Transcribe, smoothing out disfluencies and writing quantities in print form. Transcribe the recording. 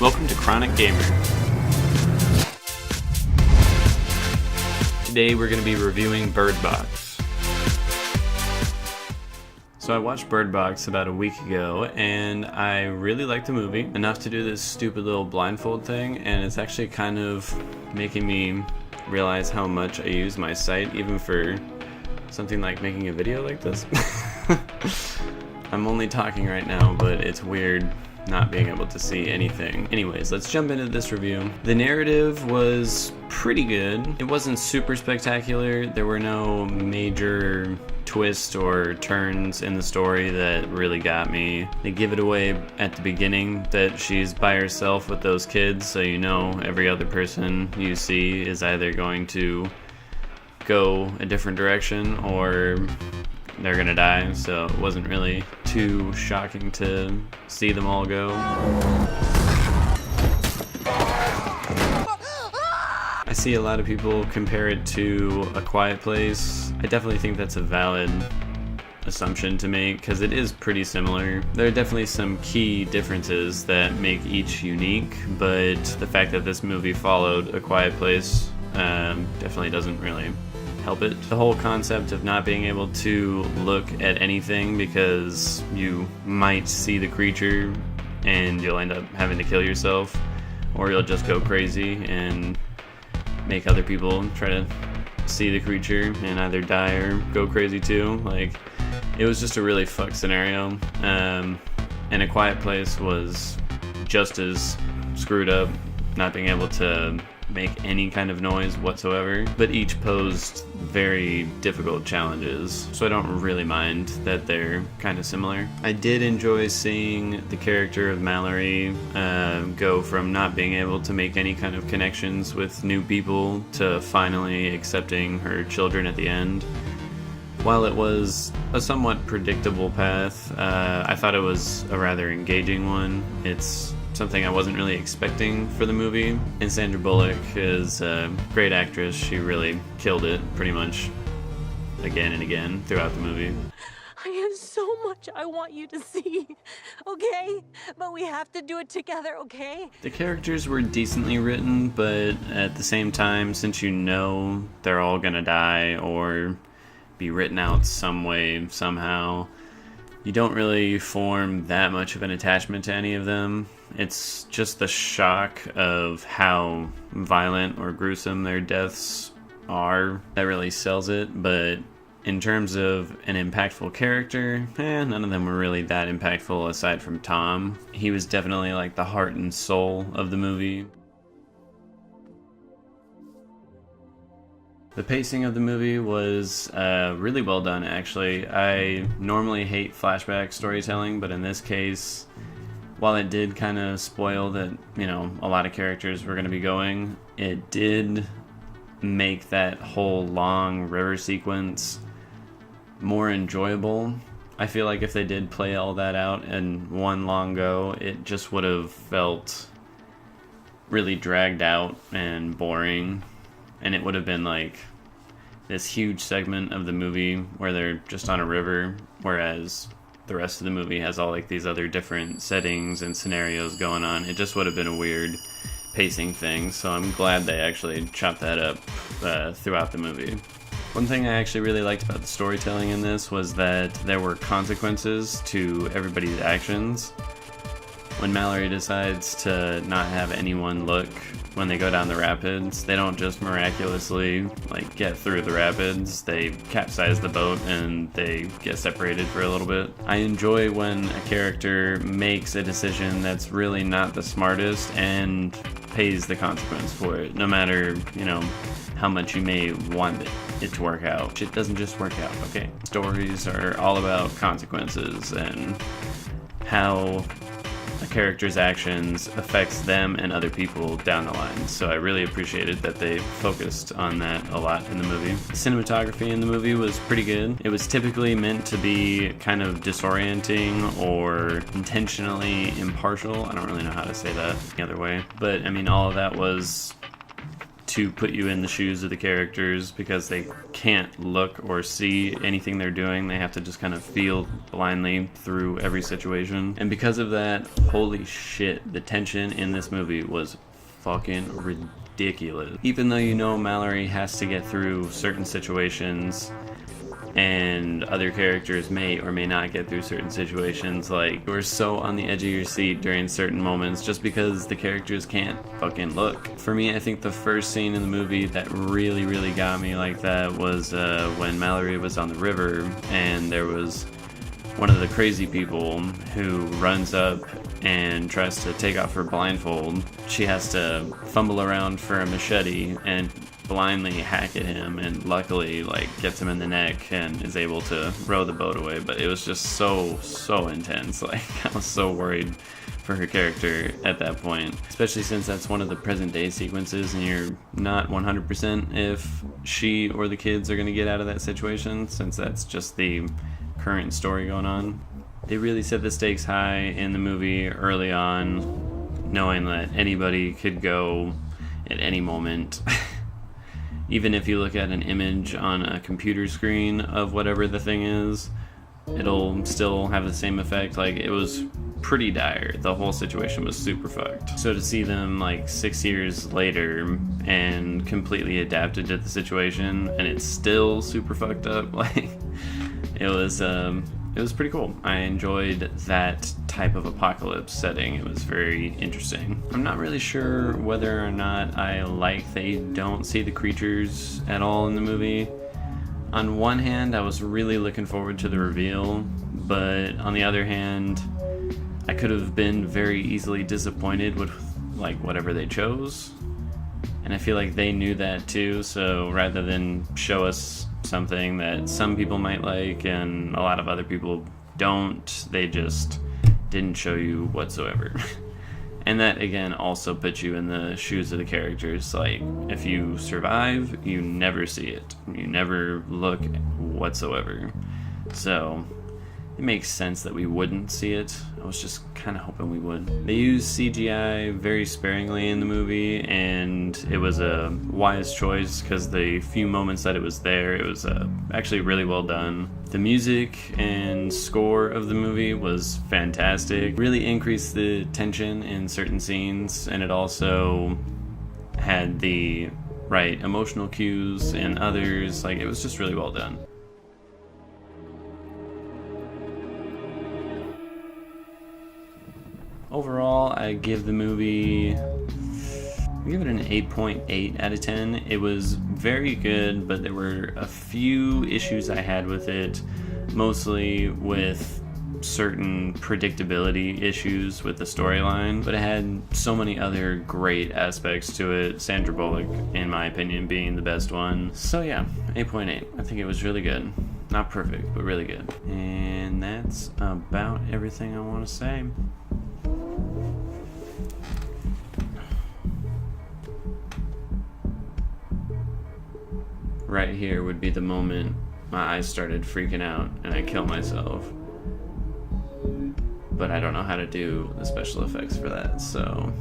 Welcome to Chronic Gamer. Today we're going to be reviewing Bird Box. So I watched Bird Box about a week ago, and I really liked the movie enough to do this stupid little blindfold thing, and it's actually kind of making me realize how much I use my sight, even for something like making a video like this. I'm only talking right now, but it's weird not being able to see anything. Anyways, let's jump into this review. The narrative was pretty good. It wasn't super spectacular. There were no major twists or turns in the story that really got me. They give it away at the beginning that she's by herself with those kids, so you know every other person you see is either going to go a different direction or they're gonna die, so it wasn't really too shocking to see them all go. I see a lot of people compare it to A Quiet Place. I definitely think that's a valid assumption to make because it is pretty similar. There are definitely some key differences that make each unique, but the fact that this movie followed A Quiet Place definitely doesn't really help it. The whole concept of not being able to look at anything because you might see the creature and you'll end up having to kill yourself, or you'll just go crazy and make other people try to see the creature and either die or go crazy too. Like, it was just a really fucked scenario. And A Quiet Place was just as screwed up, not being able to make any kind of noise whatsoever, but each posed very difficult challenges, so I don't really mind that they're kind of similar. I did enjoy seeing the character of Mallory go from not being able to make any kind of connections with new people to finally accepting her children at the end. While it was a somewhat predictable path, I thought it was a rather engaging one. It's something I wasn't really expecting for the movie. And Sandra Bullock is a great actress. She really killed it pretty much again and again throughout the movie. I have so much I want you to see, okay? But we have to do it together, okay? The characters were decently written, but at the same time, since you know they're all gonna die or be written out some way, somehow, you don't really form that much of an attachment to any of them. It's just the shock of how violent or gruesome their deaths are that really sells it, but in terms of an impactful character, none of them were really that impactful aside from Tom. He was definitely like the heart and soul of the movie. The pacing of the movie was really well done, actually. I normally hate flashback storytelling, but in this case, while it did kind of spoil that, you know, a lot of characters were going to be going, it did make that whole long river sequence more enjoyable. I feel like if they did play all that out in one long go, it just would have felt really dragged out and boring, and it would have been like this huge segment of the movie where they're just on a river, whereas the rest of the movie has all like these other different settings and scenarios going on. It just would have been a weird pacing thing, so I'm glad they actually chopped that up throughout the movie. One thing I actually really liked about the storytelling in this was that there were consequences to everybody's actions. When Mallory decides to not have anyone look when they go down the rapids, they don't just miraculously like get through the rapids. They capsize the boat and they get separated for a little bit. I enjoy when a character makes a decision that's really not the smartest and pays the consequence for it, no matter, you know, how much you may want it to work out. It doesn't just work out, okay? Stories are all about consequences and how a character's actions affects them and other people down the line. So I really appreciated that they focused on that a lot in the movie. The cinematography in the movie was pretty good. It was typically meant to be kind of disorienting or intentionally impartial. I don't really know how to say that the other way. But I mean, all of that was to put you in the shoes of the characters because they can't look or see anything they're doing. They have to just kind of feel blindly through every situation. And because of that, holy shit, the tension in this movie was fucking ridiculous. Even though you know Mallory has to get through certain situations and other characters may or may not get through certain situations, like, you're so on the edge of your seat during certain moments just because the characters can't fucking look. For me, I think the first scene in the movie that really got me like that was when Mallory was on the river and there was one of the crazy people who runs up and tries to take off her blindfold. She has to fumble around for a machete and blindly hack at him, and luckily like gets him in the neck and is able to row the boat away. But it was just so intense. Like, I was so worried for her character at that point, especially since that's one of the present day sequences and you're not 100% if she or the kids are going to get out of that situation, since that's just the current story going on. They really set the stakes high in the movie early on, knowing that anybody could go at any moment. Even if you look at an image on a computer screen of whatever the thing is, it'll still have the same effect. Like, it was pretty dire. The whole situation was super fucked. So to see them like 6 years later and completely adapted to the situation and it's still super fucked up, like, it was pretty cool. I enjoyed that type of apocalypse setting. It was very interesting. I'm not really sure whether or not I like they don't see the creatures at all in the movie. On one hand, I was really looking forward to the reveal, but on the other hand, I could have been very easily disappointed with like whatever they chose. And I feel like they knew that too, so rather than show us something that some people might like and a lot of other people don't, they just didn't show you whatsoever. And that again also puts you in the shoes of the characters. Like, if you survive, you never see it, you never look whatsoever. So it makes sense that we wouldn't see it. I was just kind of hoping we would. They used CGI very sparingly in the movie, and it was a wise choice because the few moments that it was there, it was actually really well done. The music and score of the movie was fantastic. Really increased the tension in certain scenes, and it also had the right emotional cues in others. Like, it was just really well done. Overall, I give the movie, I give it an 8.8 out of 10. It was very good, but there were a few issues I had with it, mostly with certain predictability issues with the storyline, but it had so many other great aspects to it, Sandra Bullock, in my opinion, being the best one. So yeah, 8.8. I think it was really good. Not perfect, but really good. And that's about everything I want to say. Right here would be the moment my eyes started freaking out and I killed myself. But I don't know how to do the special effects for that, so